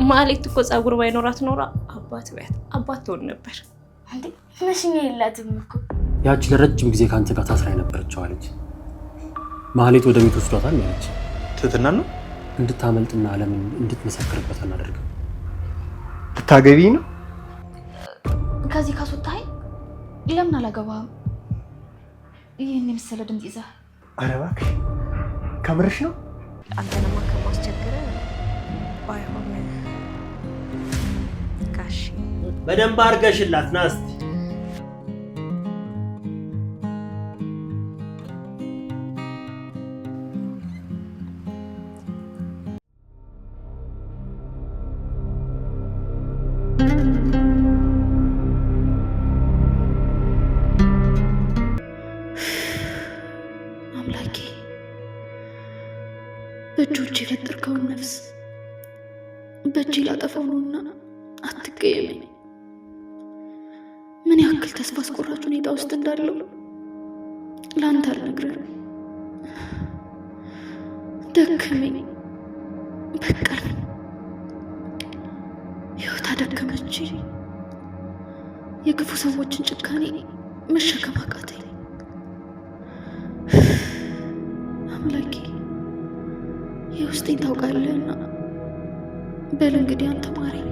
ማለት እኮ ጻጉር ባይኖራት ኖራ አባት ትሆን ነበር እንዴ መሽኛ የላትም እኮ ያቺ ለረጅም ጊዜ ካንተ ጋር ታስራ የነበረችው አለች ማለት ወደ ቤት ወስዷታል ማለት ትትና ነው እንድታመልጥና ዓለምን እንድትመሰክርበት አናደርግም ልታገቢ ነው ከዚህ ካስወጣይ ለምን አላገባም ይሄን የመሰለ ድምጽ ይዘህ ኧረ እባክሽ ከምርሽ ነው አንተንማ ከማስቸገረ ባይሆን ጋሽ በደንብ አርገሽላት ናስቲ አምላኬ በእጆቼ የፈጠርከውን ነፍስ በእጄ ላጠፋው ነውና አትቀየመኝ ምን ያክል ተስፋ አስቆራጭ ሁኔታ ውስጥ እንዳለው ላንተ አልነግርህም ደከመኝ በቃኝ ህይወት አደከመች የክፉ ሰዎችን ጭካኔ መሸከም አቃተኝ አምላኬ የውስጤን ታውቃለህና በል እንግዲህ አንተ ማረኝ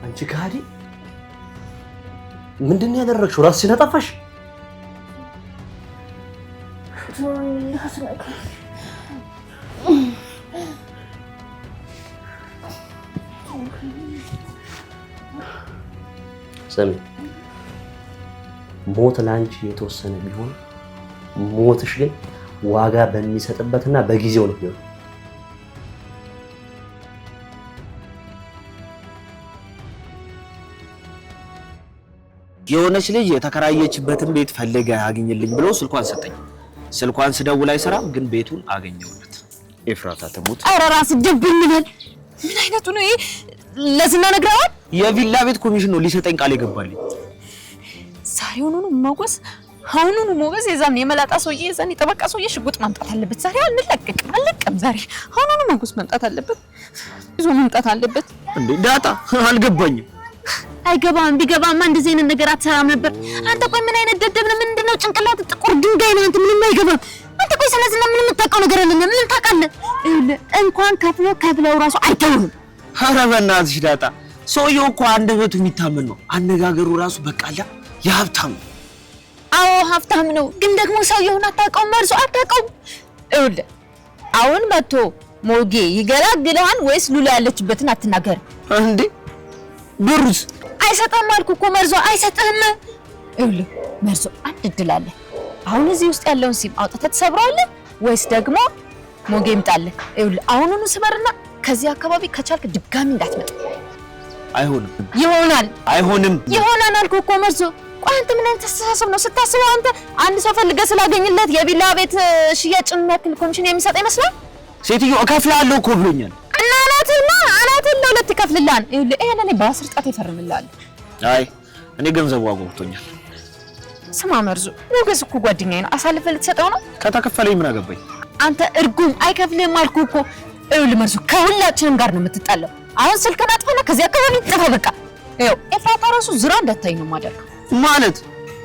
አንቺ ካዲ ምንድነው ያደረግሽው? ራስሽን አጠፋሽ? ሰሚ ሞት ላንቺ የተወሰነ ቢሆን ሞትሽ ግን ዋጋ በሚሰጥበትና በጊዜው ነው የሚሆነው። የሆነች ልጅ የተከራየችበትን ቤት ፈልገ አግኝልኝ ብሎ ስልኳን ሰጠኝ። ስልኳን ስደውል አይሰራም፣ ግን ቤቱን አገኘሁለት። ኤፍራታ ተሞት። ኧረ ራስ ደብኝ ምን አይነቱ ነው ይሄ? ለዝና ነግረዋል። የቪላ ቤት ኮሚሽን ነው ሊሰጠኝ ቃል የገባልኝ። ዛሬውኑ ሞገስ አሁኑኑ ሞገስ የዛን የመላጣ ሰውዬ የዛን የጠበቃ ሰውዬ ሽጉጥ ማምጣት አለበት። ዛሬ አልለቀም። ዛሬ አሁኑኑ ሞገስ መምጣት አለበት። ይዞ መምጣት አለበት። እንዴ ዳጣ አልገባኝም። አይገባም። ቢገባማ እንደዚህ አይነት ነገር አትሰራም ነበር። አንተ ቆይ ምን አይነት ደደብ ነው? ምንድነው ጭንቅላት ጥቁር ድንጋይ ነው። አንተ ምንም አይገባም። አንተ ቆይ ስለዚህ ምን የምታውቀው ነገር አለ? ምን ታውቃለህ? እንኳን ከፍለው ራሱ አይተውም። ኧረ በእናትሽ ዳጣ ሰውየው እኮ አንደበቱ የሚታመን ነው። አነጋገሩ ራሱ በቃላ የሀብታም ነው። አዎ ሀብታም ነው፣ ግን ደግሞ ሰውየውን አታውቀውም። መርዞ አታውቀውም። ይኸውልህ አሁን መጥቶ ሞጌ ይገላግልሃል ወይስ ሉላ ያለችበትን አትናገርም እንዴ? ብሩስ አይሰጥም አልኩ እኮ መርዞ አይሰጥህም። ይኸውልህ መርዞ አንድ እድል አለ። አሁን እዚህ ውስጥ ያለውን ሲም አውጥተህ ትሰብረዋለህ ወይስ ደግሞ ሞጌ ይምጣልህ? ይኸውልህ አሁኑኑ ስበርና ከዚህ አካባቢ ከቻልክ ድጋሚ እንዳትመጣ። አይሆንም። ይሆናል። አይሆንም። ይሆናል አልኩ እኮ መርዞ። ቆይ አንተ ምን አይነት አስተሳሰብ ነው ስታስበው? አንተ አንድ ሰው ፈልገህ ስላገኝለት የቢላ ቤት ሽያጭ የሚያክል ኮሚሽን የሚሰጥ ይመስላል? ሴትዮ እከፍልሃለሁ እኮ ብሎኛል። እና አናትን ለሁለት ይከፍልልሃል። ይኸውልህ ይሄን እኔ በአስር ጣት ይፈርምልሃል። አይ እኔ ገንዘቡ አጓጉቶኛል። ስማ መርዞ፣ ሞገስ እኮ ጓደኛዬ ነው። አሳልፈህ ልትሰጠው ነው? ከተከፈለኝ ምን አገባኝ? አንተ እርጉም አይከፍልህም አልኩ እኮ። ይኸውልህ መርዞ ከሁላችንም ጋር ነው የምትጣለው። አሁን ስልክህን አጥፋና ከዚህ አካባቢ ጥፋ በቃ። ይኸው ኤፍራታ ራሱ ዝራ እንዳታይ ነው የማደርገው። ማለት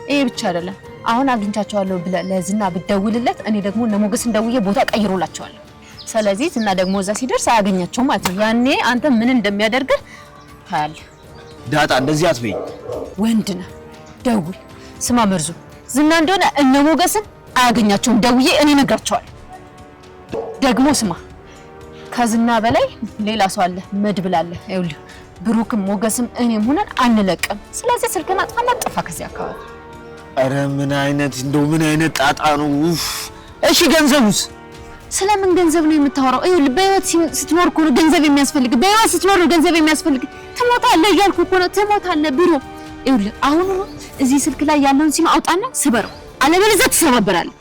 ይሄ ብቻ አይደለም። አሁን አግኝቻቸዋለሁ ብለህ ለዝና ብትደውልለት እኔ ደግሞ ለሞገስን ደውዬ ቦታ ቀይሮላቸዋለሁ። ስለዚህ ዝና ደግሞ እዛ ሲደርስ አያገኛቸውም ማለት ነው። ያኔ አንተ ምን እንደሚያደርግህ ታያለህ። ዳጣ እንደዚህ አትበይኝ። ወንድ ነህ፣ ደውል። ስማ መርዙ፣ ዝና እንደሆነ እነ ሞገስን አያገኛቸውም። ደውዬ እኔ እነግራቸዋለሁ። ደግሞ ስማ ከዝና በላይ ሌላ ሰው አለ፣ መድብል አለ። ይኸውልህ ብሩክም ሞገስም እኔም ሆነን አንለቅም። ስለዚህ ስልክህን አጥፋና ጥፋ ከዚህ አካባቢ። ኧረ ምን አይነት ጣጣ ነው? እሺ ገንዘቡስ? ስለምን ገንዘብ ነው የምታወራው? ይኸውልህ በህይወት ስትኖር እኮ ነው ገንዘብ የሚያስፈልግ። በህይወት ስትኖር ነው ገንዘብ የሚያስፈልግ። ትሞታለህ እያልኩ እኮ ነው። ትሞታለህ ብሩ። ይኸውልህ አሁን እዚህ ስልክ ላይ ያለውን ሲም አውጣና ስበረው፣ አለበለዚያ ትሰባበራለህ።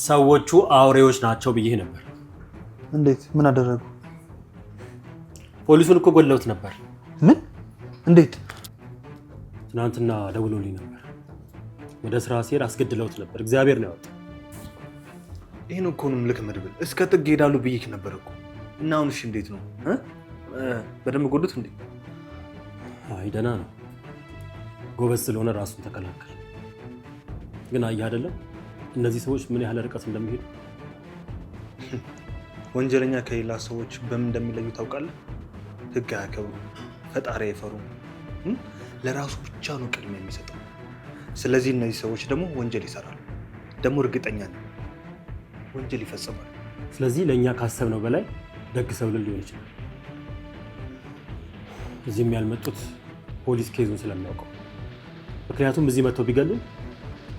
ሰዎቹ አውሬዎች ናቸው ብዬ ነበር። እንዴት? ምን አደረጉ? ፖሊሱን እኮ ገለውት ነበር። ምን? እንዴት? ትናንትና ደውሎልኝ ነበር። ወደ ስራ ሲሄድ አስገድለውት ነበር። እግዚአብሔር ነው ያወጣው። ይሄን እኮ ነው ልክ መድብል እስከ ጥግ ሄዳሉ ብዬሽ ነበር እኮ። እና አሁን እሺ እንዴት ነው? በደንብ ጎዱት እንዴ? አይ ደህና ነው። ጎበዝ ስለሆነ ራሱን ተከላከለ። ግን አየህ አይደለም እነዚህ ሰዎች ምን ያህል ርቀት እንደሚሄዱ። ወንጀለኛ ከሌላ ሰዎች በምን እንደሚለዩ ታውቃለህ? ህግ አያከብሩ፣ ፈጣሪ አይፈሩ፣ ለራሱ ብቻ ነው ቅድሚያ የሚሰጠው። ስለዚህ እነዚህ ሰዎች ደግሞ ወንጀል ይሰራሉ። ደግሞ እርግጠኛ ነኝ ወንጀል ይፈጽማሉ። ስለዚህ ለእኛ ካሰብነው በላይ ደግ ሰው ሊሆን ይችላል። እዚህም ያልመጡት ፖሊስ ኬዙን ስለሚያውቀው፣ ምክንያቱም እዚህ መጥተው ቢገሉ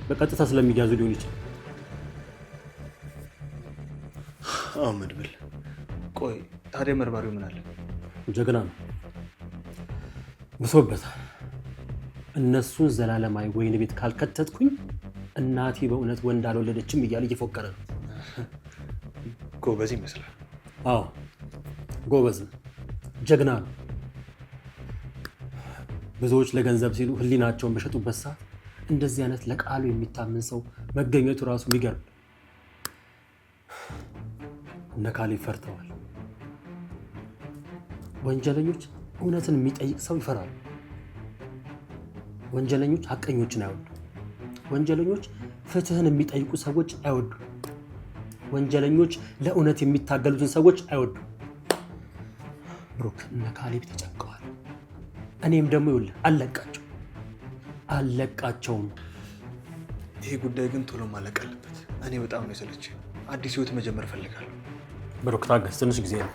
በቀጥታ ስለሚያዙ ሊሆን ይችላል። አዎ መድብል፣ ቆይ ታዲያ መርማሪው ምን አለ? ጀግና ነው፣ ብሶበታል። እነሱን ዘላለማዊ ወይን ቤት ካልከተትኩኝ እናቴ በእውነት ወንድ አልወለደችም እያለ እየፎከረ ነው። ጎበዝ ይመስላል። አዎ ጎበዝ ነው፣ ጀግና ነው። ብዙዎች ለገንዘብ ሲሉ ህሊናቸውን በሸጡበት ሰዓት እንደዚህ አይነት ለቃሉ የሚታመን ሰው መገኘቱ ራሱ የሚገርም። እነ ካሌብ ፈርተዋል። ወንጀለኞች እውነትን የሚጠይቅ ሰው ይፈራሉ። ወንጀለኞች ሐቀኞችን አይወዱ። ወንጀለኞች ፍትህን የሚጠይቁ ሰዎች አይወዱ። ወንጀለኞች ለእውነት የሚታገሉትን ሰዎች አይወዱ። ብሩክ፣ እነ ካሌብ ተጨንቀዋል። እኔም ደግሞ ይኸውልህ አለቃቸውም። ይሄ ጉዳይ ግን ቶሎ ማለቅ አለበት። እኔ በጣም ነው የሰለቸኝ። አዲስ ህይወት መጀመር እፈልጋለሁ። ብሩክ ታገስ፣ ትንሽ ጊዜ ነው።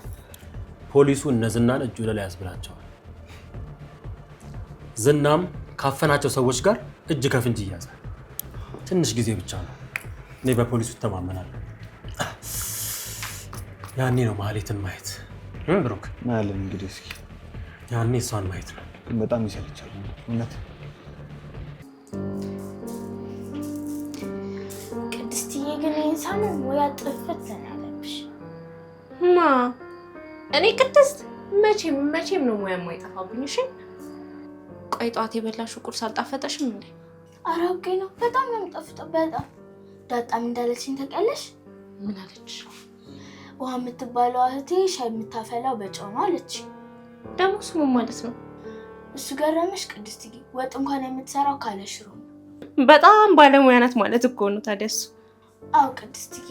ፖሊሱ እነ ዝናን እጁ ላይ ያስብላቸዋል። ዝናም ካፈናቸው ሰዎች ጋር እጅ ከፍንጅ ይያዛል። ትንሽ ጊዜ ብቻ ነው። እኔ በፖሊሱ እተማመናለሁ። ያኔ ነው ማህሌትን ማየት። ብሩክ እናያለን እንግዲህ። እስኪ ያኔ እሷን ማየት ነው። በጣም ይሰለቻል እውነት። ቅድስትዬ ግን ኢንሳን ወይ አጥፍት ዘናለብሽ ማ እኔ ቅድስት መቼም ነው ሙያ የማይጠፋብኝ። እሺ ቆይ ጠዋት የበላሽው ቁርስ አልጣፈጠሽም እንዴ? ኧረ አውቄ ነው። በጣም ነው የሚጣፍጠው። በጣም ዳጣም እንዳለችኝ ታውቂያለሽ? ምን አለች? ውሃ የምትባለው እህቴ ሻይ የምታፈላው በጨው ነው አለች። ደግሞ ስሙ ማለት ነው? እሱ ገረመሽ ቅድስትዬ? ወጥ እንኳን የምትሰራው ካለ ሽሮ ነው። በጣም ባለሙያ ናት ማለት እኮ ነው። ታዲያ እሱ አዎ ቅድስትዬ፣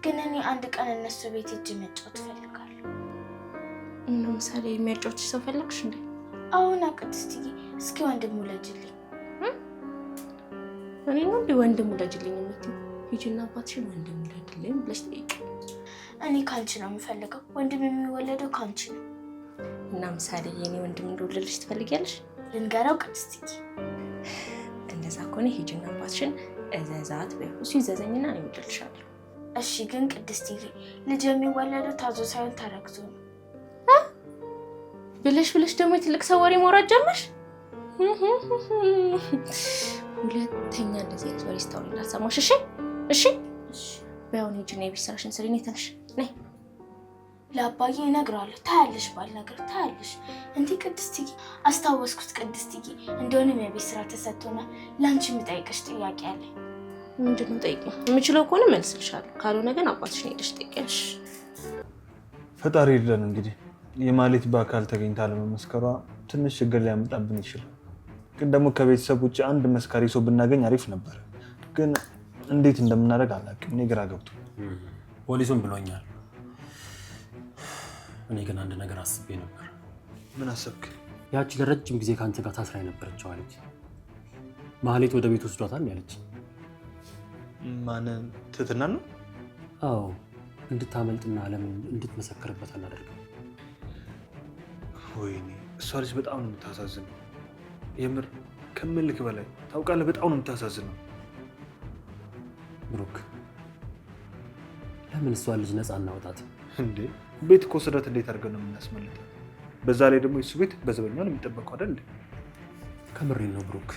ግን እኔ አንድ ቀን እነሱ ቤት ሂጅ መጫወት እፈልጋለሁ። ለምሳሌ የሚያጫውትሽ ሰው ፈለግሽ እንዴ? አዎና ቅድስትዬ፣ እስኪ ወንድም ውለጅልኝ። እኔ ነው እንዴ ወንድም ውለጅልኝ የምትይው? ሂጂና አባትሽን ወንድም ውለጅልኝ ብለሽ ጠይቂ። እኔ ካንቺ ነው የምፈልገው። ወንድም የሚወለደው ካንቺ ነው። እና ምሳሌ የኔ ወንድም እንደወለድሽ ትፈልጊያለሽ? ልንገረው ቅድስትዬ? እንደዛ ከሆነ ሂጂና አባትሽን እዘዛት በይው። እሱ ይዘዘኝና እኔ እወልድልሻለሁ። እሺ፣ ግን ቅድስትዬ ልጅ የሚወለደው ታዞ ሳይሆን ተረግዞ ነው ብለሽ ደግሞ የትልቅ ሰው ወሬ ማውራት ጀመርሽ። ሁለተኛ እንደዚህ አይነት ወሬ ስታወሪ እንዳልሰማሽ። እሺ እሺ እሺ። በያውን ሂጂና የቤት ስራሽን ስሪ። ነይ ተነሽ ነይ። ለአባዬ እነግረዋለሁ። ታያለሽ፣ ባልነግር ታያለሽ። እንዴ ቅድስትዬ፣ አስታወስኩት ቅድስትዬ፣ እንደሆነም የቤት ስራ ተሰጥቶናል። ለአንቺ የምጠይቅሽ ጥያቄ አለ። ምንድን ነው? ጠይቂ። የምችለው ከሆነ መልስልሻለሁ፣ ካልሆነ ግን አባትሽን ሄደሽ ጠይቂያለሽ። ፈጣሪ ይርዳን። እንግዲህ የማህሌት በአካል ተገኝታ ለመመስከሯ ትንሽ ችግር ሊያመጣብን ይችላል። ግን ደግሞ ከቤተሰብ ውጭ አንድ መስካሪ ሰው ብናገኝ አሪፍ ነበር። ግን እንዴት እንደምናደርግ አላውቅም። እኔ ግራ ገብቶ ፖሊሱን ብሎኛል። እኔ ግን አንድ ነገር አስቤ ነበር። ምን አሰብክ? ያቺ ለረጅም ጊዜ ከአንተ ጋር ታስራ የነበረችው አለች ማህሌት ወደ ቤት ወስዷታል ያለች። ማን? ትህትና ነው? አዎ፣ እንድታመልጥና ለምን እንድትመሰክርበት አናደርግም። ወይኔ እሷ ልጅ በጣም ነው የምታሳዝነው። የምር ከምልክ በላይ ታውቃለህ፣ በጣም ነው የምታሳዝነው። ብሩክ፣ ለምን እሷ ልጅ ነፃ እናውጣት እንዴ? ቤት እኮ ስዳት እንዴት አድርገን ነው የምናስመልጠው? በዛ ላይ ደግሞ የሱ ቤት በዘበኛ ነው የሚጠበቀው አይደል እንዴ? ከምሬን ነው ብሩክ።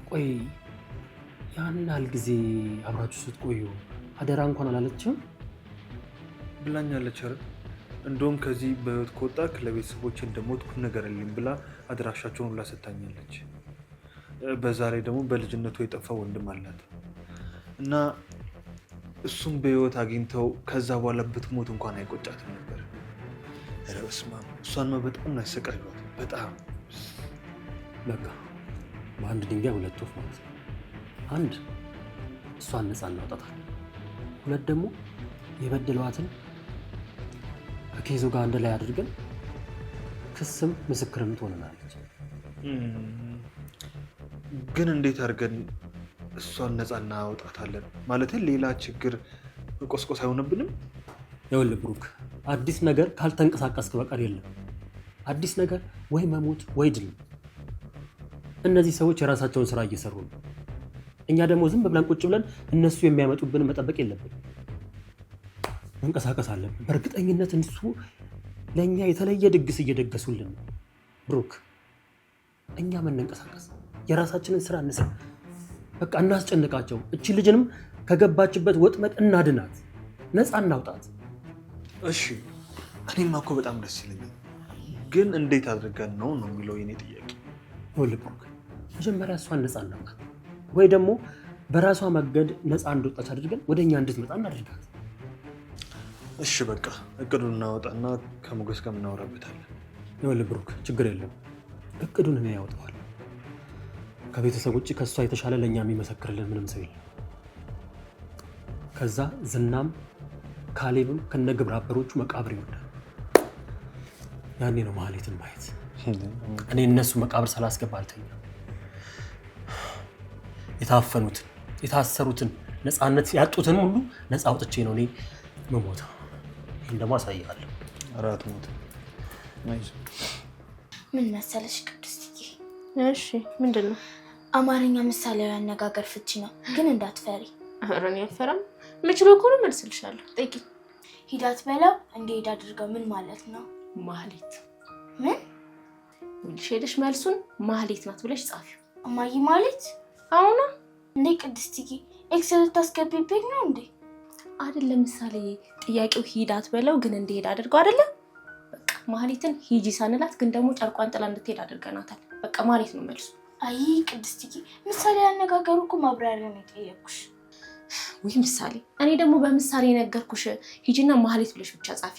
ቆይ ያን ያህል ጊዜ አብራችሁ ስትቆዩ አደራ እንኳን አላለችም? ብላኛለች። ኧረ እንደውም ከዚህ በህይወት ከወጣክ ለቤተሰቦች እንደሞትኩ ንገረልኝ ብላ አድራሻቸውን ሁላ ሰጥታኛለች። በዛ ላይ ደግሞ በልጅነቱ የጠፋ ወንድም አላት እና እሱም በህይወት አግኝተው ከዛ በኋላ ብትሞት እንኳን አይቆጫትም ነበር። ኧረ በስመ አብ፣ እሷንማ በጣም ነው ያሰቃዩት። በጣም በቃ በአንድ ድንጋይ ሁለት ወፍ ማለት ነው። አንድ እሷን ነፃ እናውጣታል፣ ሁለት ደግሞ የበደሏትን ከኬዞ ጋር አንድ ላይ አድርገን ክስም ምስክርም ትሆነናለች። ግን እንዴት አድርገን እሷን ነፃ እናውጣታለን? ማለት ሌላ ችግር መቆስቆስ አይሆንብንም? ይኸውልህ ብሩክ፣ አዲስ ነገር ካልተንቀሳቀስክ በቀር የለም። አዲስ ነገር ወይ መሞት ወይ ድል። እነዚህ ሰዎች የራሳቸውን ስራ እየሰሩ ነው። እኛ ደግሞ ዝም ብለን ቁጭ ብለን እነሱ የሚያመጡብን መጠበቅ የለብንም። መንቀሳቀስ አለብን። በእርግጠኝነት እነሱ ለእኛ የተለየ ድግስ እየደገሱልን ነው። ብሩክ፣ እኛ መንንቀሳቀስ፣ የራሳችንን ስራ እንስራ። በቃ እናስጨንቃቸው። እቺ ልጅንም ከገባችበት ወጥመድ እናድናት፣ ነፃ እናውጣት። እሺ፣ እኔማ እኮ በጣም ደስ ይለኛል። ግን እንዴት አድርገን ነው የሚለው የኔ ጥያቄ። ይኸውልህ ብሩክ፣ መጀመሪያ እሷን ነፃ እናውጣት፣ ወይ ደግሞ በራሷ መንገድ ነፃ እንደወጣች አድርገን ወደ እኛ እንድትመጣ እናድርጋት። እሺ በቃ እቅዱን እናወጣና ከሞገስ ጋር እናወራበታለን። ይኸውልህ ብሩክ፣ ችግር የለም፣ እቅዱን እኔ ያወጣዋል። ከቤተሰብ ውጭ ከእሷ የተሻለ ለእኛ የሚመሰክርልን ምንም ሰው የለም። ከዛ ዝናም ካሌብም ከነ ግብረ አበሮቹ መቃብር ይወርዳል። ያኔ ነው ማህሌትን ማየት። እኔ እነሱ መቃብር ሳላስገባ አልተኛም። የታፈኑትን የታሰሩትን ነፃነት ያጡትን ሁሉ ነፃ አውጥቼ ነው እኔ የምሞተው። ይህን ደግሞ አሳይሃለሁ። አራት ሞት ምን መሰለሽ ቅድስትዬ? እሺ ምንድን ነው? አማርኛ ምሳሌያዊ አነጋገር ፍቺ ነው፣ ግን እንዳትፈሪ። ኧረ እኔ አልፈራም። የምችለው ከሆነ መልስልሻለሁ። ጠይቂ። ሂዳት በለው እንዲሄድ አድርገው ምን ማለት ነው? ማህሌት። ምን ይኸውልሽ፣ ሄደሽ መልሱን ማህሌት ናት ብለሽ ጻፊው። እማዬ ማለት አሁን እንዴ ቅድስትዬ፣ ኤክስ ልታስገቢብኝ ነው እንዴ? አይደለም ምሳሌ፣ ጥያቄው ሂዳት በለው ግን እንዲሄድ አድርገው አይደለም። በቃ ማህሌትን ሂጂ ሳንላት ግን ደግሞ ጨርቋን ጥላ እንድትሄድ አድርገናታል። በቃ ማህሌት ነው መልሱ። አይ ቅድስትዬ፣ ምሳሌ ያነጋገሩ እኮ ማብራሪያ ነው የጠየኩሽ። ወይ ምሳሌ፣ እኔ ደግሞ በምሳሌ የነገርኩሽ ሂጂና ማህሌት ብለሽ ብቻ ጻፊ።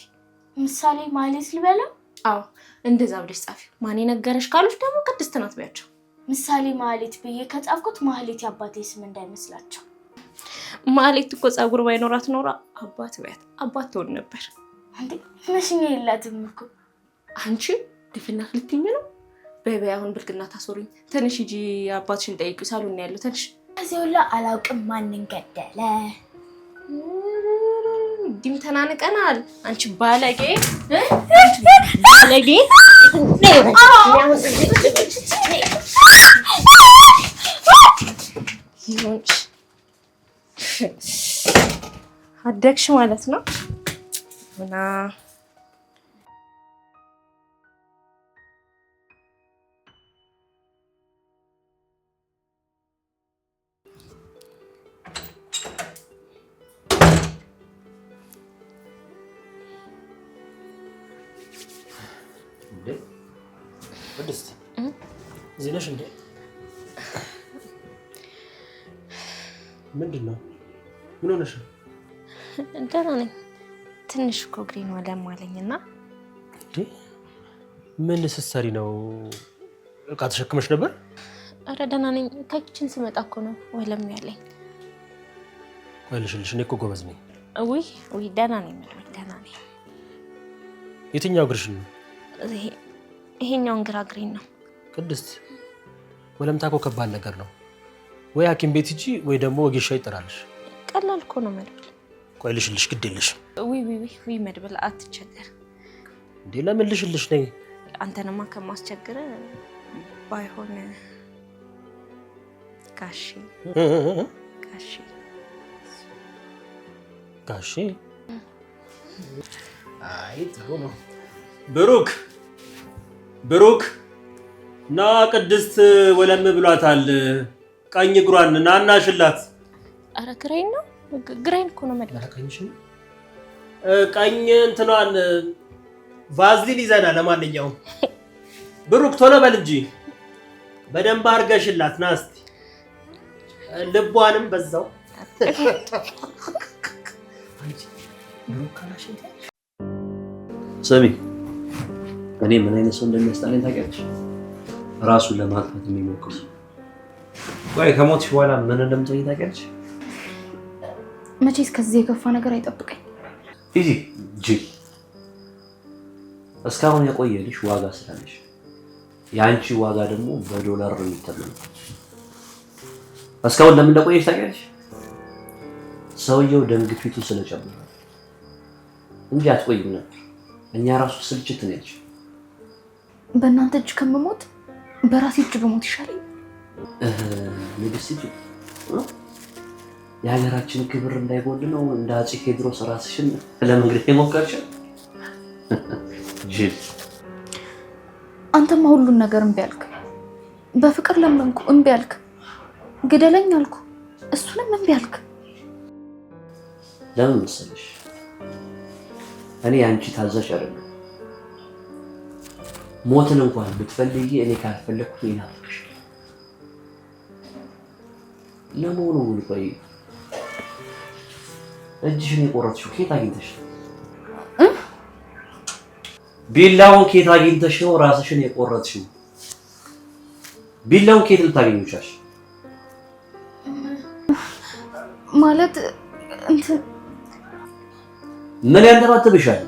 ምሳሌ ማህሌት ልበለው? አዎ እንደዛ ብለሽ ጻፊ። ማን የነገረሽ ካሉሽ ደግሞ ቅድስት ናት ቢያቸው። ምሳሌ ማህሌት ብዬ ከጻፍኩት ማህሌት የአባቴ ስም እንዳይመስላቸው። ማለት እኮ ፀጉር ባይኖራት ኖራ አባት በያት አባት ትሆን ነበር። እንዴ ነሽኛ የላትም እኮ አንቺ ድፍና ልትይኝ ነው? በይ አሁን ብልግና ታሶሪኝ። ትንሽ ሂጂ አባትሽን ጠይቂ፣ ሳሎን ያለው ትንሽ። እዚህ ሁላ አላውቅም ማንን ገደለ። ዲም ተናንቀናል። አንቺ ባለጌ ባለጌ ይሁንሽ አደግሽ ማለት ነው እና ቅድስት እዚህ ነሽ እንዴ? ምንድን ነው? ምን ሆነሽ? ደህና ነኝ። ትንሽ እኮ እግሬን ወለም አለኝና። እንዴ ምን ስትሰሪ ነው? እቃ ተሸክመሽ ነበር? ኧረ ደህና ነኝ። ከኪችን ስመጣ እኮ ነው ወለም ያለኝ። ቆይልሽልሽ፣ እኔ እኮ ጎበዝ ነኝ። ውይ ደህና ነኝ መድብል፣ ደህና ነኝ። የትኛው እግርሽ ነው? ይሄኛውን ግራ እግሬን ነው። ቅድስት ወለምታ እኮ ከባድ ነገር ነው። ወይ ሐኪም ቤት ሂጂ ወይ ደግሞ ወጌሻ ይጠራልሽ። ቀላል እኮ ነው መድብል። ቆይ ልሽልሽ፣ ግድ የለሽ። ውይ መድብል አትቸገር እንዴ። ለምን ልሽልሽ ነኝ? አንተንማ ከማስቸግረ ባይሆን ጋሼ አይ ጥሩ ነው። ብሩክ ና ቅድስት ወለም ብሏታል። ቀኝ እግሯን ናናሽላት። አረ ግራይን ነው ግራይን እኮ ነው መድብል። ቀኝ እንትኗን ቫዝሊን ይዘና። ለማንኛውም ብሩክ ቶሎ በል እንጂ በደንብ አድርገሽላት ና እስቲ። ልቧንም በዛው ስሚ፣ እኔ ምን አይነት ሰው እንደሚያስጠላኝ ታውቂያለሽ? ራሱን ለማጥፋት የሚሞክር ሰው። ቆይ ከሞትሽ በኋላ ምን እንደምትሆኝ ታውቂያለሽ? መቼስ ከዚህ የከፋ ነገር አይጠብቀኝ። ኢዚ ጂ እስካሁን የቆየልሽ ዋጋ ስላለሽ፣ የአንቺ ዋጋ ደግሞ በዶላር ነው የሚተመነው። እስካሁን ለምን እንደቆየሽ ታውቂያለሽ? ሰውየው ደም ግፊቱ ስለጨመረ እንጂ አትቆይም ነበር። እኛ ራሱ ስልችት ነው ያልሽ። በእናንተ እጅ ከምሞት በራሴ እጅ በሞት ይሻለኝ። ንግስት እጅ የሀገራችን ክብር እንዳይጎል ነው እንደ አፄ ቴዎድሮስ ራስሽን ለመግደል የሞከርሽ ጅል። አንተማ ሁሉን ነገር እምቢ አልክ። በፍቅር ለመንኩ እምቢ አልክ። ግደለኝ አልኩ እሱንም እምቢ አልክ። ለምን መሰለሽ? እኔ አንቺ ታዛዥ አይደለም። ሞትን እንኳን ብትፈልጊ እኔ ካልፈለኩት ይናፍቅሽ። ለመሆኑ ቆይ እጅሽን የቆረጥሽው ከየት አግኝተሽ? ቢላውን ከየት አግኝተሽ ነው ራስሽን የቆረጥሽው? ቢላውን ከየት ልታገኙቻሽ? ማለት እንትን ምን ያንተባትብሻል?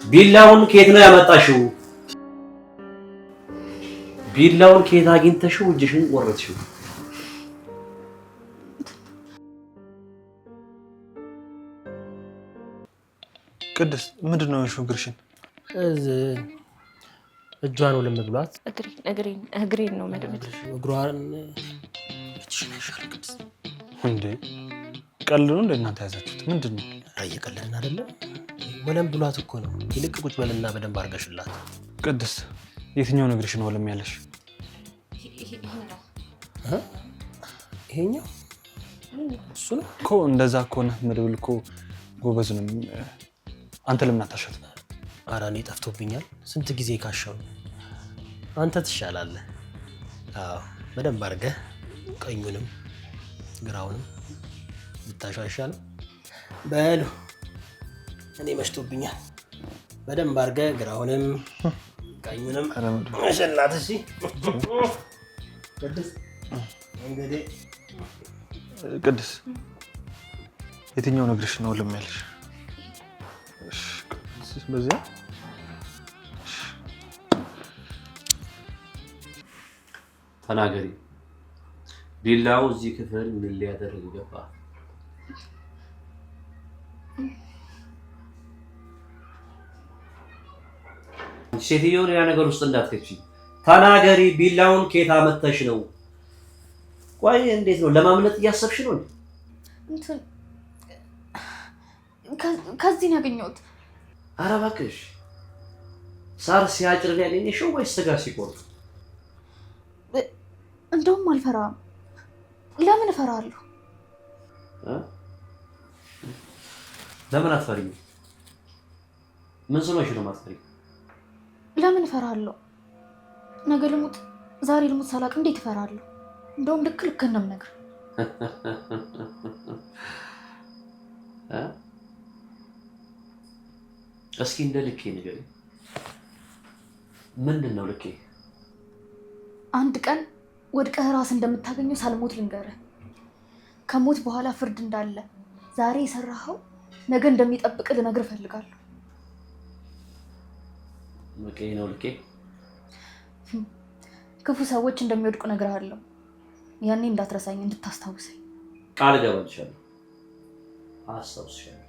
ቢላውን ከየት ነው ያመጣሽው? ቢላውን ከየት አግኝተሽው እጅሽን ቆረጥሽው? ቅድስት ምንድን ነው እግርሽን? እጇን ነው ለምብሏት። እግሬን ነው መድብል። እግሯን እጅሽን ይሻል። ቅድስት እንዴ ቀልድ ነው እንደ እናንተ ያዛችሁት? ምንድን ነው? እየቀለድን አይደለም። ወለም ብሏት እኮ ነው። ይልቅ ቁጭ በልና በደንብ አድርገሽላት። ቅድስት የትኛው እግርሽ ነው ወለም ያለሽ? ይሄኛው እሱ ነው እኮ። እንደዛ ከሆነ መድብል እኮ ጎበዝ ነው። አንተ ለምን አታሻት? ኧረ እኔ ጠፍቶብኛል። ስንት ጊዜ ካሻው። አንተ ትሻላለህ። አዎ በደንብ አድርገህ ቀኙንም ግራውንም ብታሻሻል። በሉ እኔ መሽቶብኛል። በደንብ አድርገህ ግራውንም ቀኙንም መሸላት። እሺ ቅድስት እንግዲህ ቅድስት የትኛው ነግርሽ ነው ለሚያልሽ? በዚያ ተናገሪ። ቢላው እዚህ ክፍል ምን ሊያደርግ ገባ? ሴትዮውን ያ ነገር ውስጥ እንዳትከቺ። ተናገሪ። ቢላውን ከየት አመጣሽ ነው? ቆይ እንዴት ነው? ለማምለጥ እያሰብሽ ነው? እንትን ከዚህ ነው ያገኘሁት። ኧረ እባክሽ ሳር ሲያጭር ነው ያገኘሽው ወይስ ስጋ ሲቆርጥ? እንደውም አልፈራም። ለምን እፈራለሁ? ለምን አትፈሪም? ምን ስመሽ ነው ማትፈሪ? ለምን እፈራለሁ? ነገ ልሙት ዛሬ ልሙት ሳላቅ እንዴት እፈራለሁ? እንደውም ልክ ነው የምነግርህ። እስኪ እንደ ልኬ ንገሪኝ። ምንድን ነው ልኬ? አንድ ቀን ወድቀህ ራስ እንደምታገኘው ሳልሞት ልንገርህ። ከሞት በኋላ ፍርድ እንዳለ ዛሬ የሰራኸው ነገ እንደሚጠብቅ ልነግርህ እፈልጋለሁ። ልኬ ነው ልኬ? ክፉ ሰዎች እንደሚወድቁ እነግርሃለሁ። ያኔ እንዳትረሳኝ፣ እንድታስታውሰኝ ቃል እገባልሻለሁ። አስታውስሻለሁ።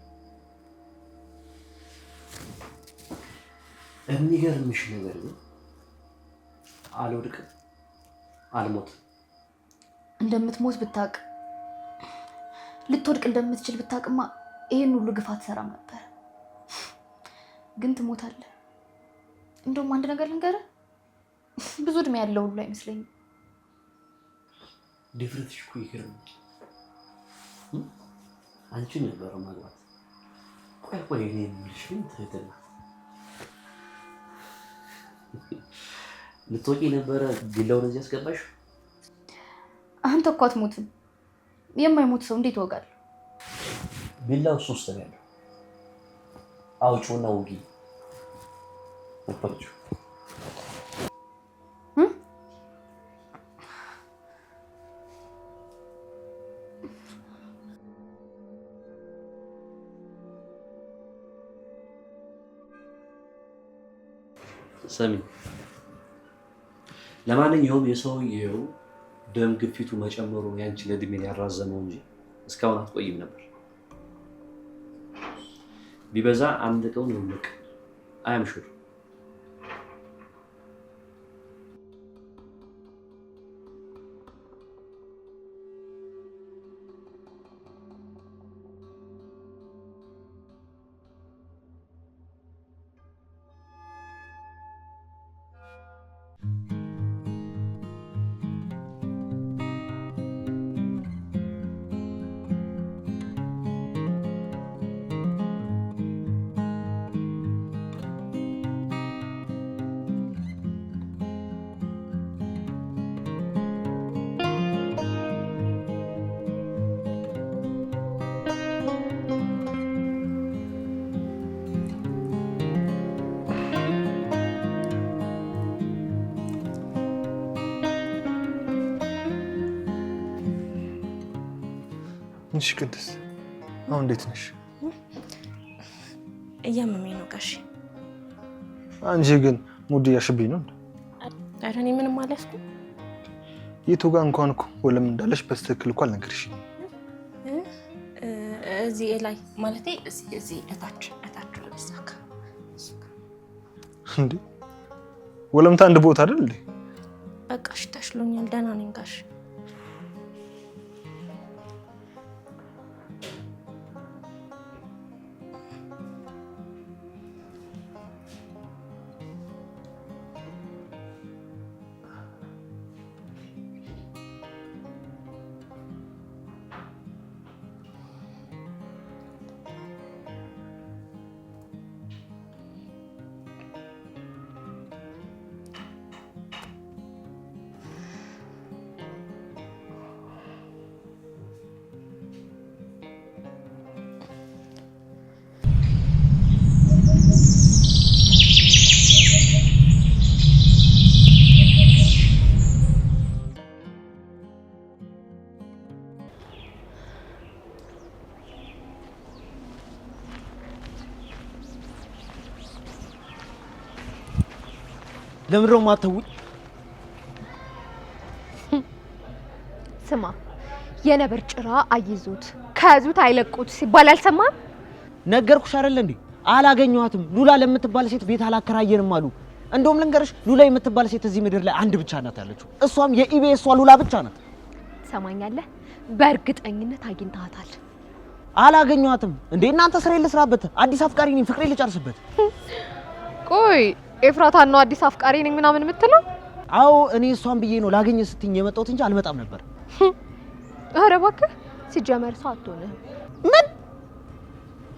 የሚገርምሽ ነገር ግን አልወድቅም፣ አልሞትም። እንደምትሞት ብታቅ፣ ልትወድቅ እንደምትችል ብታቅማ ይሄን ሁሉ ግፍ አትሰራም ነበር። ግን ትሞታለህ። እንደውም አንድ ነገር ልንገርህ፣ ብዙ እድሜ ያለው ሁሉ አይመስለኝም። ድፍረትሽ እኮ ይገርምሽ። አንቺ ነበር ማግባት። ቆይ እኔ የምልሽ ግን ትህትና ልትወጪ ነበረ ቢላውን እዚህ ያስገባሽ? አንተ እኮ አትሞትም። የማይሞት ሰው እንዴት ይወጋል? ቢላው ሶስት ነው ያለው። አውጪውና ውጊ። ወጣችሁ ሰሚ። ለማንኛውም የሰውየው ደም ግፊቱ መጨመሩ ያንቺን እድሜን ያራዘመው እንጂ እስካሁን አትቆይም ነበር። ቢበዛ አንድ ቀን ይውልቅ አያምሹር። እሺ ቅድስት፣ አሁን እንዴት ነሽ? እያመመኝ ነው ጋሼ። አንቺ ግን ሙድ እያሽብኝ ነው። ኧረ እኔ ምንም አላልኩም። የቱ ጋር እንኳን እኮ ወለም እንዳለሽ በስትክክል እኮ አልነገርሽኝም። እዚህ ላይ ማለቴ እዚህ እታች ለብሳካ እንዴ ወለምታ አንድ ቦታ አይደል እንዴ? በቃ እሺ ተሽሎኛል፣ ደህና ነኝ ጋሼ። ለምንድነው ማተውኝ? ስማ የነብር ጭራ አይዙት ከያዙት አይለቁት ሲባል አልሰማም? ነገርኩሽ አይደል እንዴ? አላገኘኋትም። ሉላ ለምትባል ሴት ቤት አላከራየንም አሉ። እንደውም ልንገርሽ ሉላ የምትባል ሴት እዚህ ምድር ላይ አንድ ብቻ ናት ያለችው። እሷም የኢቢኤስ ሉላ ብቻ ናት። ሰማኛለህ? በእርግጠኝነት አግኝተሃታል። አላገኘኋትም እንዴ? እናንተ ስራ ልስራበት፣ አዲስ አፍቃሪ ነኝ፣ ፍቅሬ ልጨርስበት። ቆይ ኤፍራታን ነው አዲስ አፍቃሪ ነኝ ምናምን የምትለው? አዎ እኔ እሷን ብዬ ነው ላገኘ ስትኝ የመጣሁት እንጂ አልመጣም ነበር። ኧረ እባክህ ሲጀመር ሰው አትሆንም። ምን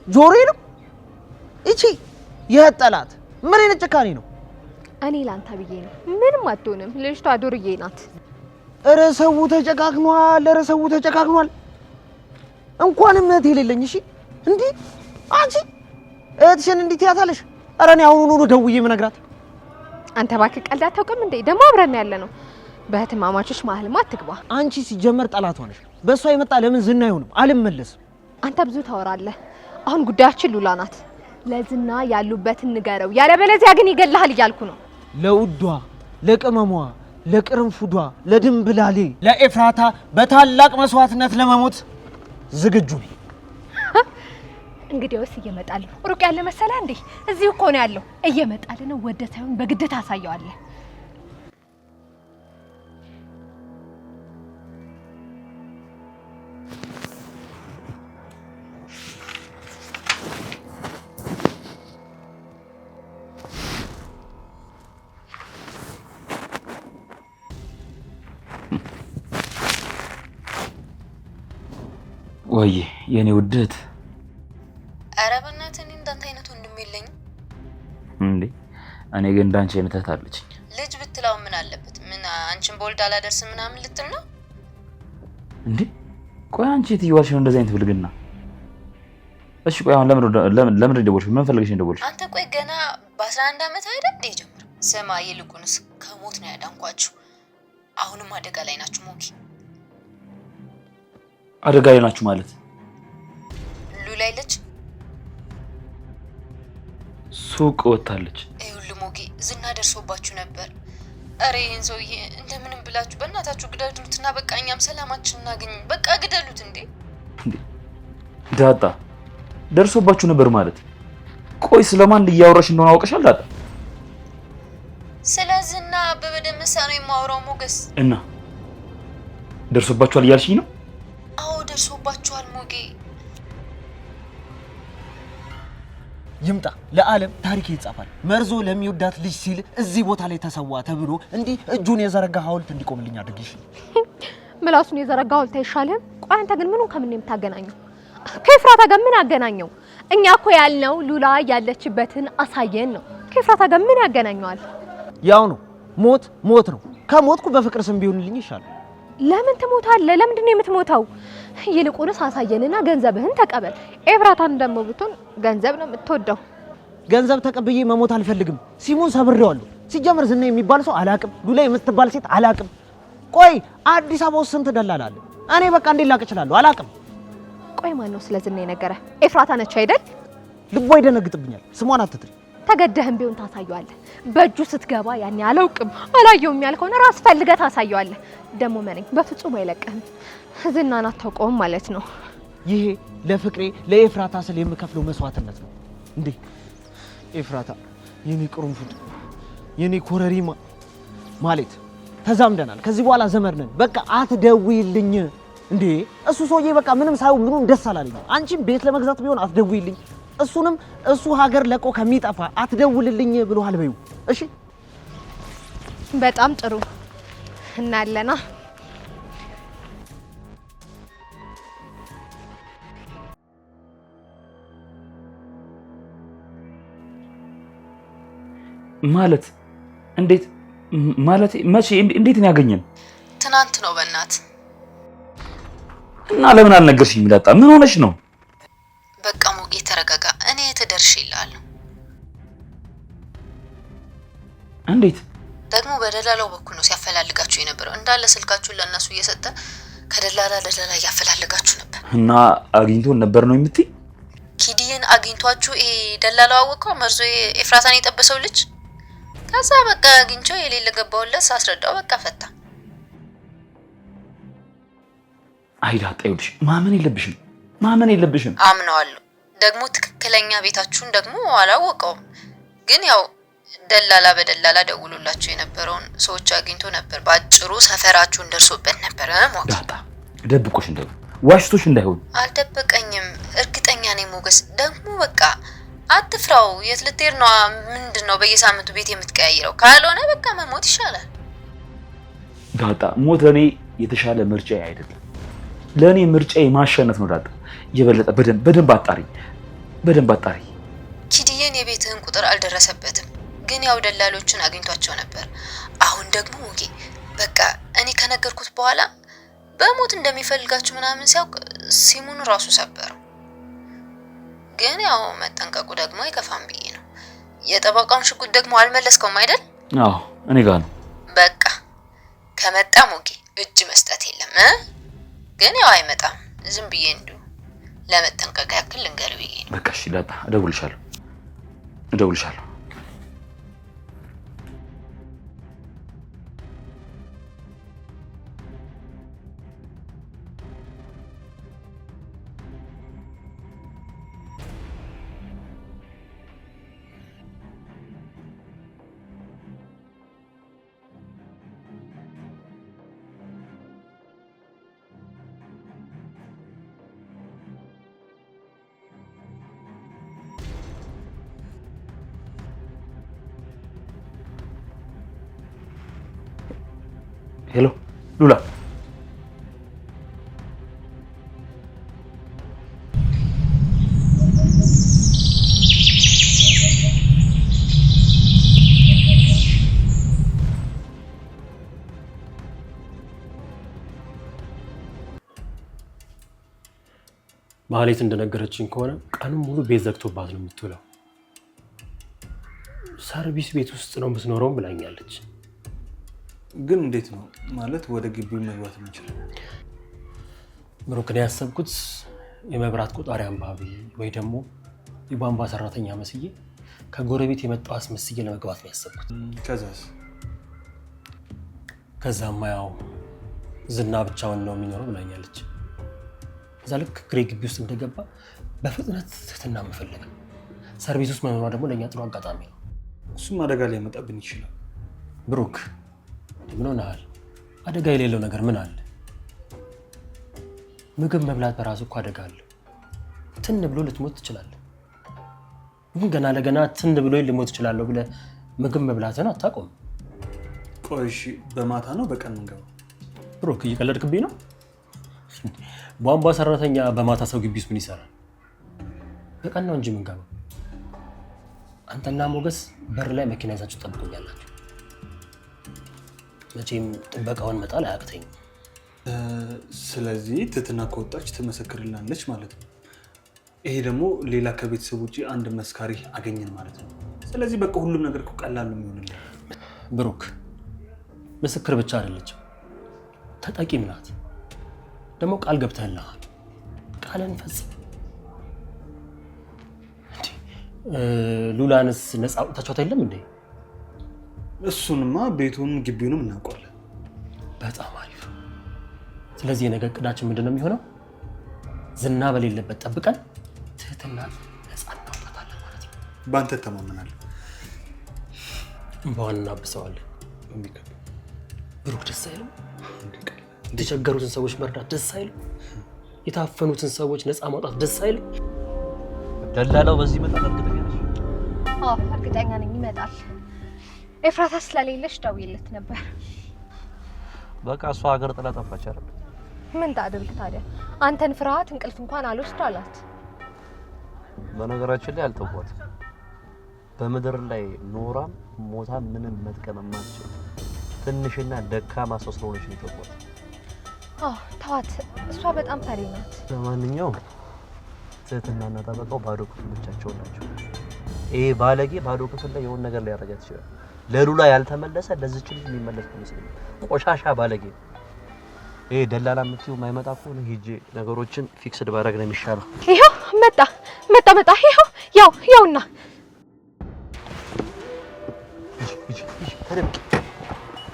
ጆሮዬ ነው እቺ የጠላት ምን አይነት ጭካኔ ነው? እኔ ላንተ ብዬ ነው። ምንም አትሆንም። ልጅቷ ዱርዬ ናት። ኧረ ሰው ተጨቃቅኗል። ኧረ ሰው ተጨቃቅኗል። እንኳንም እህት የሌለኝ እሺ። እንዴ አንቺ እህትሽን እንዴት ያታለሽ? ኧረ እኔ አሁኑኑ ደውዬ የምነግራት። አንተ እባክህ ቀልድ አታውቅም እንዴ? ደግሞ አብረን ያለ ነው። በእህትማማቾች መሀልማ አትግባ። አንቺ ሲጀመር ጠላት ሆነሽ በእሷ የመጣ ለምን ዝና አይሆንም? አልመለስም። አንተ ብዙ ታወራለህ። አሁን ጉዳያችን ሉላ ናት። ለዝና ያሉበትን ንገረው፣ ያለበለዚያ ግን ይገልሃል እያልኩ ነው። ለውዷ ለቅመሟ ለቅርንፉዷ ለድንብላሌ ለኤፍራታ በታላቅ መስዋዕትነት ለመሞት ዝግጁ ነኝ። እንግዲያውስ እየመጣልህ ሩቅ ያለ መሰለህ እንዴ? እዚሁ እኮ ነው ያለው። እየመጣልህ ነው። ወደ ሳይሆን በግድ ታሳየዋለህ። ወይ የኔ ውድት፣ ኧረ በእናትህ እኔ እንዳንተ አይነት ወንድም የለኝም እንዴ? እኔ ግን እንዳንቺ አይነት እህት አለችኝ። ልጅ ብትላው ምን አለበት? ምን አንቺን በወልድ አላደርስም ምናምን ልትል ነው እንዴ? ቆይ አንቺ የትየዋልሽ ነው እንደዚህ አይነት ብልግና? እሺ ቆይ አሁን ለምን ደወልሽ? ምን ፈልገሽ ነው ደወልሽ? አንተ ቆይ ገና በ11 ዓመት አይደል እንዴ ጀምር? ስማ ይልቁንስ ከሞት ነው ያዳንኳችሁ። አሁንም አደጋ ላይ ናችሁ ሞኪ። አደጋ ላይ ናችሁ ማለት ሉላ የለች? ሱቅ ወጣለች። ይኸውልህ ሞጌ ዝና ደርሶባችሁ ነበር። ኧረ ይሄን ሰውዬ እንደምንም ብላችሁ በእናታችሁ ግደሉትና በቃ እኛም ሰላማችን እናገኝ። በቃ ግደሉት እንዴ! ዳጣ ደርሶባችሁ ነበር ማለት? ቆይ ስለማን እያወራሽ እንደሆነ አውቀሻል ዳጣ? ስለዚህና አበበ ደመሳ ነው የማወራው ሞገስ። እና ደርሶባችኋል እያልሽኝ ነው? አዎ ደርሶባችኋል ሞጌ። ይምጣ ለዓለም ታሪክ ይጻፋል። መርዞ ለሚወዳት ልጅ ሲል እዚህ ቦታ ላይ ተሰዋ ተብሎ እንዲህ እጁን የዘረጋ ሐውልት እንዲቆምልኝ አድርጊሽ። ምላሱን የዘረጋ ሐውልት አይሻልም? ቆይ አንተ ግን ምኑን ከምን የምታገናኘው? ከኤፍራታ ጋር ምን አገናኘው? እኛ እኮ ያልነው ሉላ ያለችበትን አሳየን ነው። ከኤፍራታ ጋር ምን ያገናኘዋል? ያው ነው ሞት ሞት ነው። ከሞትኩ በፍቅር ስም ቢሆንልኝ ይሻላል። ለምን ትሞታለህ? ለምንድን ነው የምትሞተው? ይልቁንስ አሳየንና ገንዘብህን ተቀበል። ኤፍራታን ደግሞ ብትሆን ገንዘብ ነው የምትወደው። ገንዘብ ተቀብዬ መሞት አልፈልግም። ሲሙን ሰብሬዋለሁ። ሲጀምር ዝና የሚባል ሰው አላቅም። ሉላ የምትባል ሴት አላቅም። ቆይ አዲስ አበባ ውስጥ ስንት ደላላ አለ? እኔ በቃ እንዴት ላቅ እችላለሁ? አላቅም። ቆይ ማን ነው ስለ ዝና የነገረህ? ኤፍራታ ነች አይደል? ልቧ ይደነግጥብኛል። ስሟን አትጥሪ። ተገደህም ቢሆን ታሳየዋለህ። በእጁ ስትገባ ያኔ አላውቅም አላየውም ያልከውን ራስ ፈልገህ ታሳየዋለህ። ደግሞ መነኝ በፍጹም አይለቅህም። ዝናን አታውቀውም ማለት ነው። ይሄ ለፍቅሬ ለኤፍራታ ስለ የምከፍለው መስዋዕትነት ነው እንዴ? ኤፍራታ የኔ ቅርንፉድ የኔ ኮረሪማ ማለት ተዛምደናል። ከዚህ በኋላ ዘመድ ነን። በቃ አትደውይልኝ እንዴ! እሱ ሰውዬ በቃ ምንም ሳይሆን ምኑን ደስ አላለኝ። አንቺም ቤት ለመግዛት ቢሆን አትደውይልኝ። እሱንም እሱ ሀገር ለቆ ከሚጠፋ አትደውልልኝ ብሎሃል በይው። እሺ በጣም ጥሩ እናለና ማለት እንዴት ማለት መቼ እንዴት ነው ያገኘን? ትናንት ነው በእናት እና ለምን አልነገርሽኝም? ዳጣ ምን ሆነሽ ነው? በቃ ሞጌ ተረጋጋ። እኔ ተደርሽልሃለሁ። እንዴት ደግሞ በደላላው በኩል ነው ሲያፈላልጋችሁ የነበረው። እንዳለ ስልካችሁን ለእነሱ እየሰጠ ከደላላ ለደላላ እያፈላልጋችሁ ነበር። እና አግኝቶን ነበር ነው የምትይ? ኪዲን አግኝቷችሁ ደላላው አወቀው መርዞ ኤፍራታን የጠበሰው ልጅ ከዛ በቃ አግኝቼው የሌለ ገባውለት ሳስረዳው በቃ ፈታ። አይዳጣ ይኸውልሽ ማመን የለብሽም። አምነዋለሁ። ደግሞ ትክክለኛ ቤታችሁን ደግሞ አላወቀውም። ግን ያው ደላላ በደላላ ደውሎላችሁ የነበረውን ሰዎች አግኝቶ ነበር። ባጭሩ ሰፈራችሁን ደርሶበት ነበር። ሞት ዳጣ ደብቆሽ እንዳይሆን ዋሽቶሽ እንዳይሆን። አልደበቀኝም፣ እርግጠኛ ነኝ ሞገስ። ደግሞ በቃ አትፍራው። የት ልትሄድ ነው? ምንድነው በየሳምንቱ ቤት የምትቀያይረው? ካልሆነ በቃ መሞት ይሻላል። ዳጣ ሞት ለኔ የተሻለ ምርጫ አይደለም። ለኔ ምርጫዬ ማሸነፍ ነው። ዳጣ የበለጠ በደንብ አጣሪ። ኪድዬን የቤትህን ቁጥር አልደረሰበትም፣ ግን ያው ደላሎችን አግኝቷቸው ነበር። አሁን ደግሞ ሞጌ በቃ እኔ ከነገርኩት በኋላ በሞት እንደሚፈልጋችሁ ምናምን ሲያውቅ ሲሙን ራሱ ሰበረው። ግን ያው መጠንቀቁ ደግሞ አይከፋም ብዬ ነው። የጠበቃውን ሽጉጥ ደግሞ አልመለስከውም አይደል? አዎ እኔ ጋር ነው። በቃ ከመጣ ሞጌ እጅ መስጠት የለም። ግን ያው አይመጣም። ዝም ብዬ እንዲሁ ለመጠንቀቅ ያክል ልንገርህ ብዬ ነው። በቃ እሺ ዳጣ እደውልሻለሁ። ሄሎ ሉላ፣ ማህሌት እንደነገረችኝ ከሆነ ቀኑን ሙሉ ቤት ዘግቶባት ነው የምትውለው። ሰርቪስ ቤት ውስጥ ነው የምትኖረው ብላኛለች። ግን እንዴት ነው ማለት ወደ ግቢው መግባት የምንችለው? ብሩክ፣ እኔ ያሰብኩት የመብራት ቆጣሪ አንባቢ ወይ ደግሞ የቧንቧ ሰራተኛ መስዬ ከጎረቤት የመጣው አስመስዬ ለመግባት ነው ያሰብኩት። ከዛማ ያው ዝና ብቻውን ነው የሚኖረው ብላኛለች። እዛ ልክ ግሬ ግቢ ውስጥ እንደገባ በፍጥነት ትህትና መፈለግ፣ ሰርቪስ ውስጥ መኖሯ ደግሞ ለእኛ ጥሩ አጋጣሚ ነው። እሱም አደጋ ላይ መጣብን ይችላል። ብሩክ ምን ሆነሃል? አደጋ የሌለው ነገር ምን አለ? ምግብ መብላት በራሱ እኮ አደጋ አለው። ትን ብሎ ልትሞት ትችላለህ። ግን ገና ለገና ትን ብሎ ልሞት እችላለሁ ብለህ ምግብ መብላትን አታቆም። ቆይ እሺ፣ በማታ ነው በቀን የምንገባው? ብሩክ እየቀለድክብኝ ነው? ቧንቧ ሰራተኛ በማታ ሰው ግቢ ውስጥ ምን ይሰራል? በቀን ነው እንጂ የምንገባው። አንተና ሞገስ በር ላይ መኪና ይዛችሁ ጠብቁኛላችሁ። መቼም ጥበቃውን መጣል አያቅተኝም። ስለዚህ ትህትና ከወጣች ትመሰክርልናለች ማለት ነው። ይሄ ደግሞ ሌላ ከቤተሰብ ውጭ አንድ መስካሪ አገኘን ማለት ነው። ስለዚህ በቃ ሁሉም ነገር እኮ ቀላል ነው የሚሆንልን። ብሩክ ምስክር ብቻ አይደለችም፣ ተጠቂም ናት። ደግሞ ቃል ገብተህልሃል፣ ቃልን ፈጽም። ሉላንስ ነፃ አውጥታችኋት የለም እንዴ? እሱንማ ቤቱን ግቢውንም እናውቀዋለን። በጣም አሪፍ። ስለዚህ የነገ እቅዳችን ምንድን ነው የሚሆነው? ዝና በሌለበት ጠብቀን ትህትና ነፃ እናውጣታለን ማለት ነው። በአንተ ተማመናለሁ። እንባዋን እናብሰዋለን። ብሩክ ደስ አይልም? የተቸገሩትን ሰዎች መርዳት ደስ አይልም? የታፈኑትን ሰዎች ነፃ ማውጣት ደስ አይልም? ደላላው በዚህ መጣ እርግጠኛ ነሽ? አዎ እርግጠኛ ነኝ ይመጣል። ኤፍራታ ስለሌለሽ ደውዬለት ነበር። በቃ እሷ ሀገር ጥላ ጠፋች አይደል? ምን ታድርግ ታዲያ? አንተን ፍርሃት እንቅልፍ እንኳን አልወስድ አላት። በነገራችን ላይ አልተውኳት። በምድር ላይ ኖራም ሞታ ምንም መጥቀም የማትችል ትንሽና ደካማ ሰው ስለሆነች ነው የተውኳት። ተዋት። እሷ በጣም ፈሪ ናት። ለማንኛውም ትህትናና ጠበቃው ባዶ ክፍል ብቻቸውን ናቸው። ይሄ ባለጌ ባዶ ክፍል ላይ የሆነ ነገር ሊያደርጋት ይችላል። ለሉላ ያልተመለሰ ለዚች ልጅ የሚመለስ ነው። ቆሻሻ ባለጌ። ይሄ ደላላ የምትይው የማይመጣ ከሆነ ሂጄ ነገሮችን ፊክስድ ባደርግ ነው የሚሻለው። ይሄው መጣ። ይሄውና ሂጂ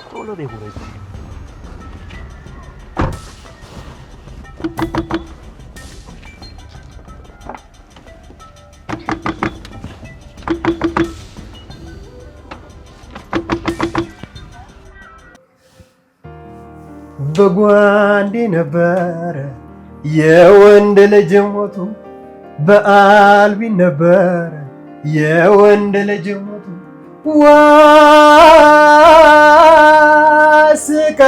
ቶሎ ነው ይጎረጅ በጓንዴ ነበረ የወንድ ልጅ ሞቱ በአልቢ ነበረ የወንድ ልጅ ሞቱ ዋስቃ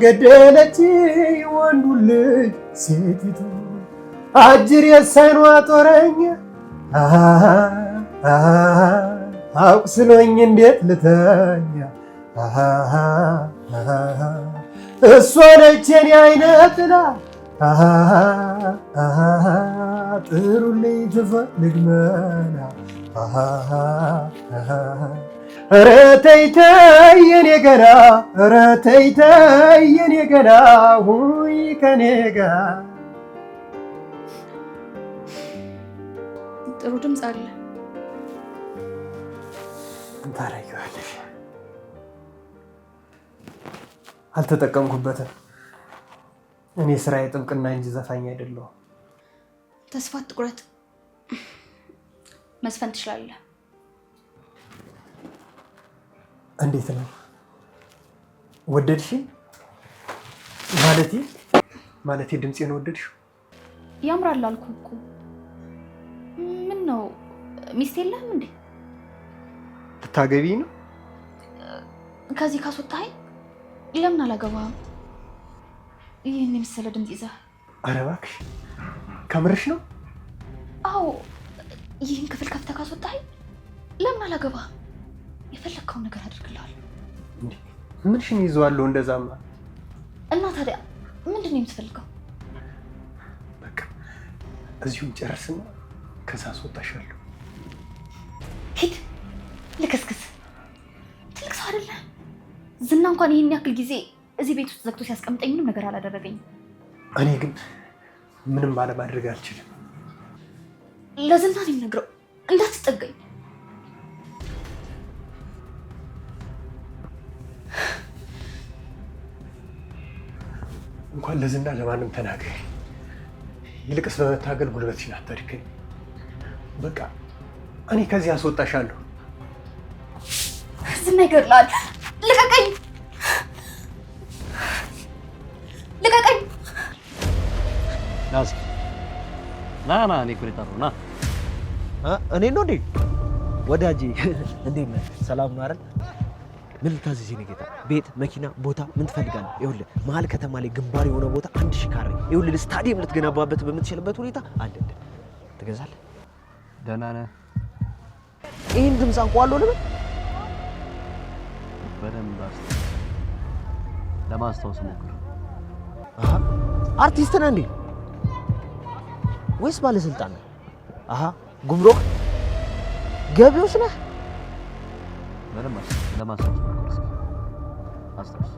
ገደለች ወንዱ ልጅ ሴቲቱ አጅር የሳይኗ ጦረኛ አቁስሎኝ እንዴት ልተኛ እሷ ነች የኔ አይነት ጥላ ጥሩልኝ ትፈልግ መና ኧረ ተይ ተይ የኔ ገና ኧረ ተይ ተይ የኔ ገና ሁይ ከኔ ጋር ጥሩ ድምፅ አለ። ታረጊዋለሽ። አልተጠቀምኩበትም። እኔ ስራዬ ጥብቅና እንጂ ዘፋኝ አይደለሁም። ተስፋ አትቁረጥ፣ መስፈን ትችላለህ። እንዴት ነው ወደድሽኝ? ማለቴ ድምፄን ወደድሽው? ያምራል አልኩህ እኮ። ምን ነው ሚስት የለህም እንዴ? ልታገቢ ነው? ከዚህ ካስወጣኸኝ ለምን አላገባህም? ይህን የመሰለ ድምፅ ይዘህ። ኧረ እባክሽ ከምርሽ ነው? አዎ፣ ይህን ክፍል ከፍተህ ካስወጣኸኝ ለምን አላገባህም? የፈለግከውን ነገር አድርግልሃለሁ። ምንሽን ይዘዋለሁ እንደዛማ? እና ታዲያ ምንድን ነው የምትፈልገው? በቃ እዚሁን ጨርስና ከዛ አስወጣሻለሁ። ሂድ ልክስክስ። ትልቅ ሰው አይደለህም። ዝና እንኳን ይህን ያክል ጊዜ እዚህ ቤት ውስጥ ዘግቶ ሲያስቀምጠኝ ምንም ነገር አላደረገኝም። እኔ ግን ምንም ባለማድረግ አልችልም። ለዝና ነው የምነግረው እንዳትጠጋኝ። እንኳን ለዝና ለማንም ተናገሪ። ይልቅስ በመታገል ጉልበትሽን አታድክኝ። በቃ እኔ ከዚህ አስወጣሻለሁ። ዝና ይገድላል። ልቀቀኝ! ልቀቀኝ! ናስ ና እኔ እኮ ልጠራው ና። እኔ ነው እንዴ ወዳጄ? እንዴት ነህ? ሰላም ነው አይደል? ምን ልታዘዝ የኔ ጌታ? ቤት፣ መኪና፣ ቦታ ምን ትፈልጋለህ? ይኸውልህ መሀል ከተማ ላይ ግንባር የሆነ ቦታ 1000 ካሬ ይኸውልህ ስታዲየም ልትገነባበት በምትችልበት ሁኔታ አለልህ። ትገዛለህ? ደህና ነህ? ይህን ድምፅ አንቋለሁ ልበል? በደንብ ለማስታወስ ሞክር። አርቲስት ነህ እንዴ ወይስ ባለስልጣን ነህ? ጉምሩክ ገቢዎች ነህ? በደንብ ለማስታወስ ሞክር። አስታውስ